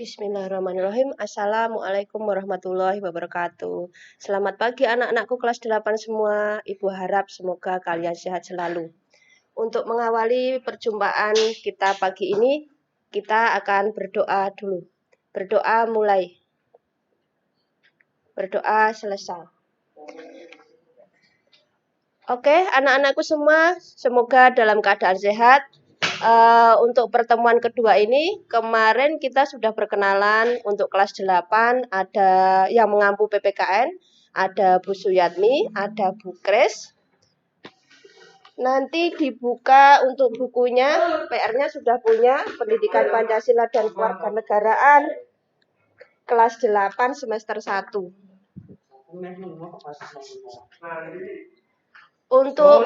Bismillahirrahmanirrahim. Assalamualaikum warahmatullahi wabarakatuh. Selamat pagi anak-anakku kelas 8 semua. Ibu harap semoga kalian sehat selalu. Untuk mengawali perjumpaan kita pagi ini, kita akan berdoa dulu. Berdoa mulai. Berdoa selesai. Oke, anak-anakku semua, semoga dalam keadaan sehat. Untuk pertemuan kedua ini, kemarin kita sudah berkenalan untuk kelas 8, ada yang mengampu PPKN, ada Bu Suyatmi, ada Bu Kres. Nanti dibuka untuk bukunya, PR-nya sudah punya, Pendidikan Pancasila dan Kewarganegaraan, kelas 8 semester 1. Untuk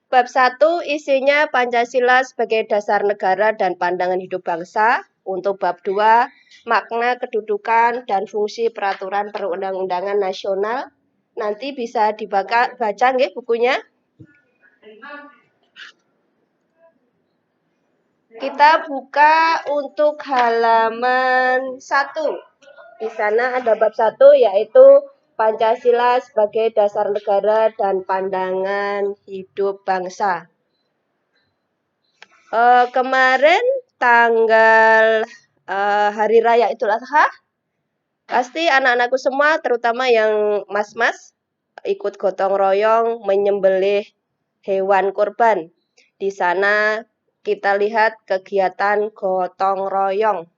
bab 1 isinya Pancasila sebagai dasar negara dan pandangan hidup bangsa. Untuk bab 2, makna kedudukan dan fungsi peraturan perundang-undangan nasional. Nanti bisa baca nggih bukunya. Kita buka untuk halaman 1. Di sana ada bab 1 yaitu Pancasila sebagai dasar negara dan pandangan hidup bangsa. Kemarin tanggal Hari Raya Idul Adha, pasti anak-anakku semua, terutama yang mas-mas, ikut gotong royong menyembelih hewan kurban. Di sana kita lihat kegiatan gotong royong.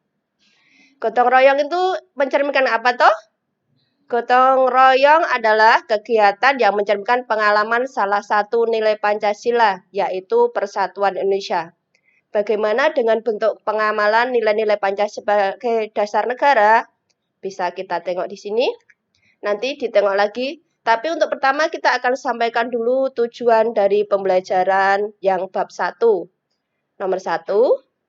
Gotong royong itu mencerminkan apa toh? Gotong royong adalah kegiatan yang mencerminkan pengalaman salah satu nilai Pancasila, yaitu Persatuan Indonesia. Bagaimana dengan bentuk pengamalan nilai-nilai Pancasila sebagai dasar negara? Bisa kita tengok di sini. Nanti ditengok lagi. Tapi untuk pertama kita akan sampaikan dulu tujuan dari pembelajaran yang bab 1. Nomor 1,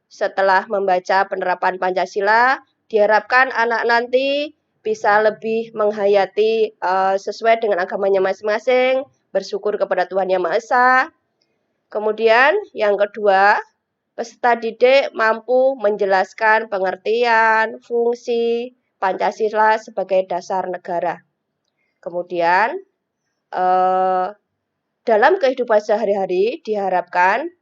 setelah membaca penerapan Pancasila, diharapkan anak nanti bisa lebih menghayati sesuai dengan agamanya masing-masing, bersyukur kepada Tuhan Yang Maha Esa. Kemudian yang kedua, peserta didik mampu menjelaskan pengertian, fungsi Pancasila sebagai dasar negara. Kemudian dalam kehidupan sehari-hari diharapkan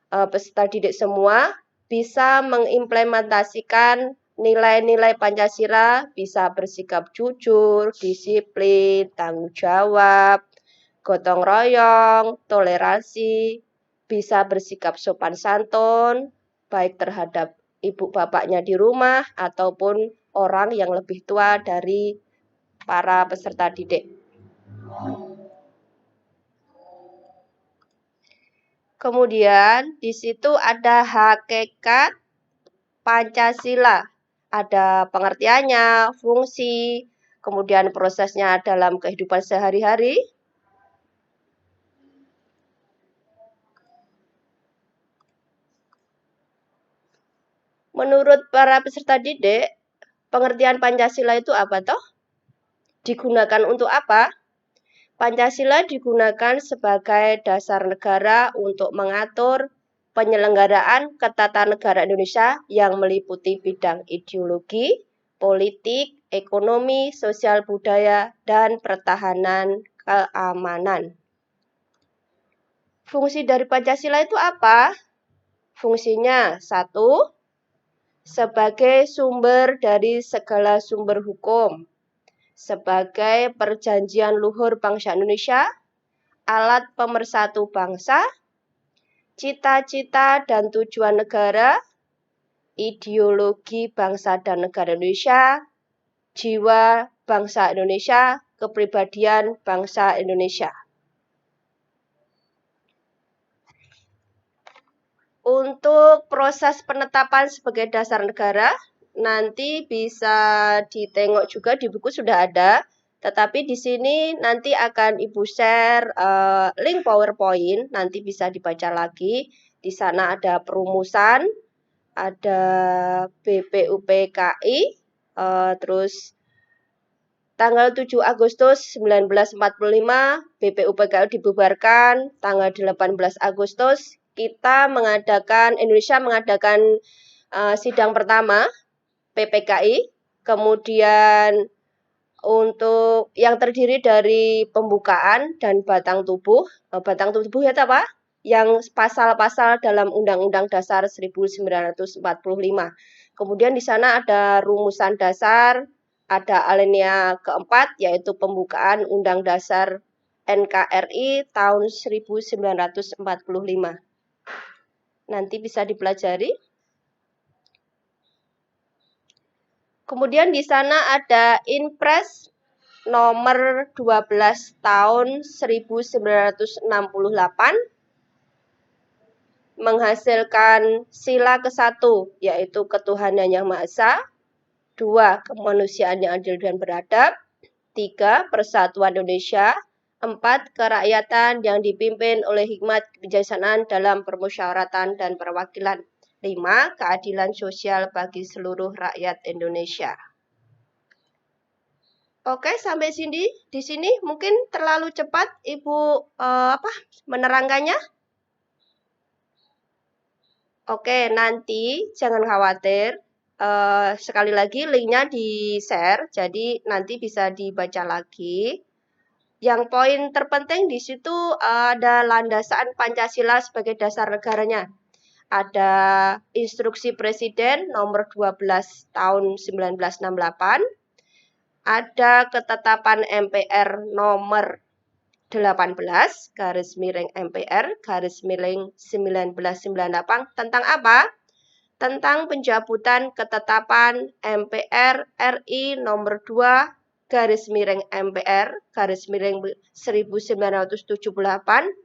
peserta didik semua bisa mengimplementasikan nilai-nilai Pancasila, bisa bersikap jujur, disiplin, tanggung jawab, gotong royong, toleransi, bisa bersikap sopan santun, baik terhadap ibu bapaknya di rumah ataupun orang yang lebih tua dari para peserta didik. Kemudian di situ ada hakikat Pancasila. Ada pengertiannya, fungsi, kemudian prosesnya dalam kehidupan sehari-hari. Menurut para peserta didik, pengertian Pancasila itu apa toh? Digunakan untuk apa? Pancasila digunakan sebagai dasar negara untuk mengatur penyelenggaraan ketatanegaraan Indonesia yang meliputi bidang ideologi, politik, ekonomi, sosial budaya, dan pertahanan keamanan. Fungsi dari Pancasila itu apa? Fungsinya 1, sebagai sumber dari segala sumber hukum, sebagai perjanjian luhur bangsa Indonesia, alat pemersatu bangsa, cita-cita dan tujuan negara, ideologi bangsa dan negara Indonesia, jiwa bangsa Indonesia, kepribadian bangsa Indonesia. Untuk proses penetapan sebagai dasar negara, nanti bisa ditengok juga di buku sudah ada. Tetapi di sini nanti akan Ibu share link PowerPoint, nanti bisa dibaca lagi. Di sana ada perumusan, ada BPUPKI, terus tanggal 7 Agustus 1945 BPUPKI dibubarkan, tanggal 18 Agustus Indonesia mengadakan sidang pertama PPKI, kemudian untuk yang terdiri dari pembukaan dan batang tubuh. Batang tubuh itu apa? Yang pasal-pasal dalam Undang-Undang Dasar 1945. Kemudian di sana ada rumusan dasar, ada alinea keempat, yaitu pembukaan Undang Dasar NKRI tahun 1945. Nanti bisa dipelajari. Kemudian di sana ada Inpres nomor 12 tahun 1968 menghasilkan sila ke-1, yaitu ketuhanan yang Maha Esa, 2, kemanusiaan yang adil dan beradab, 3, persatuan Indonesia, 4, kerakyatan yang dipimpin oleh hikmat kebijaksanaan dalam permusyawaratan dan perwakilan, 5, keadilan sosial bagi seluruh rakyat Indonesia. Oke, sampai sini. Di sini mungkin terlalu cepat Ibu menerangkannya. Oke, nanti jangan khawatir. Sekali lagi linknya di-share, jadi nanti bisa dibaca lagi. Yang poin terpenting di situ ada landasan Pancasila sebagai dasar negaranya. Ada instruksi Presiden nomor 12 tahun 1968. Ada ketetapan MPR nomor 18 garis miring MPR garis miring 1998 tentang apa? Tentang pencabutan ketetapan MPR RI nomor 2 garis miring MPR garis miring 1978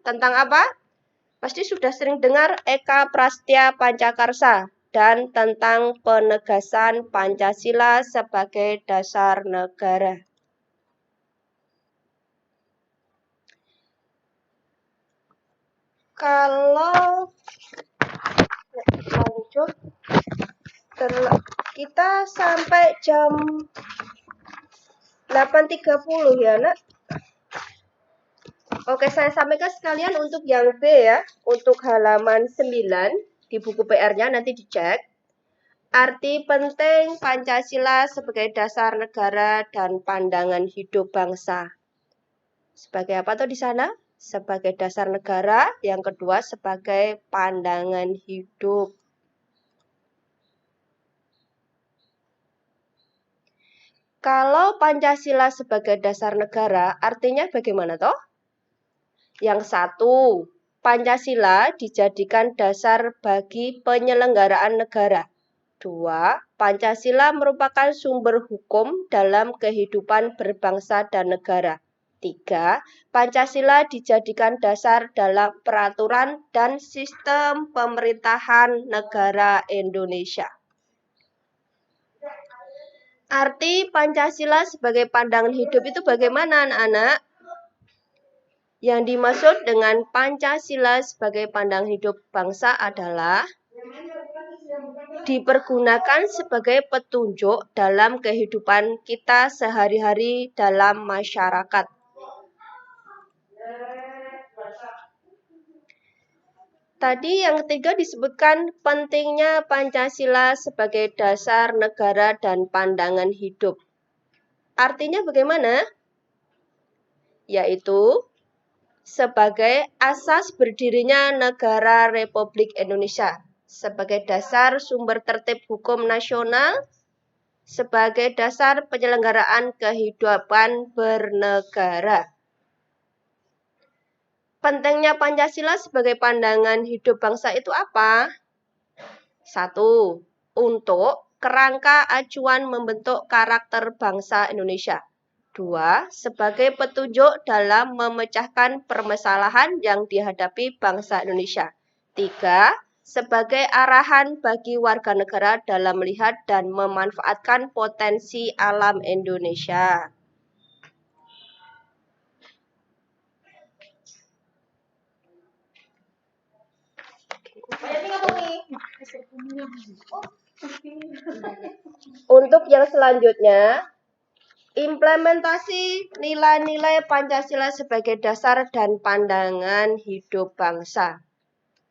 tentang apa? Pasti sudah sering dengar Eka Prastya Pancakarsa dan tentang penegasan Pancasila sebagai dasar negara. Kalau lanjut, kita sampai jam 8.30 ya, Nak. Oke, saya sampaikan sekalian untuk yang B ya, untuk halaman 9 di buku PR-nya nanti dicek. Arti penting Pancasila sebagai dasar negara dan pandangan hidup bangsa. Sebagai apa tuh di sana? Sebagai dasar negara, yang kedua sebagai pandangan hidup. Kalau Pancasila sebagai dasar negara, artinya bagaimana toh? Yang satu, Pancasila dijadikan dasar bagi penyelenggaraan negara. 2. Pancasila merupakan sumber hukum dalam kehidupan berbangsa dan negara. 3. Pancasila dijadikan dasar dalam peraturan dan sistem pemerintahan negara Indonesia. Arti Pancasila sebagai pandangan hidup itu bagaimana, anak-anak? Yang dimaksud dengan Pancasila sebagai pandangan hidup bangsa adalah dipergunakan sebagai petunjuk dalam kehidupan kita sehari-hari dalam masyarakat. Tadi yang ketiga disebutkan pentingnya Pancasila sebagai dasar negara dan pandangan hidup. Artinya bagaimana? Yaitu sebagai asas berdirinya negara Republik Indonesia, sebagai dasar sumber tertib hukum nasional, sebagai dasar penyelenggaraan kehidupan bernegara. Pentingnya Pancasila sebagai pandangan hidup bangsa itu apa? 1. Untuk kerangka acuan membentuk karakter bangsa Indonesia. 2. Sebagai petunjuk dalam memecahkan permasalahan yang dihadapi bangsa Indonesia. 3. Sebagai arahan bagi warga negara dalam melihat dan memanfaatkan potensi alam Indonesia. Untuk yang selanjutnya, implementasi nilai-nilai Pancasila sebagai dasar dan pandangan hidup bangsa.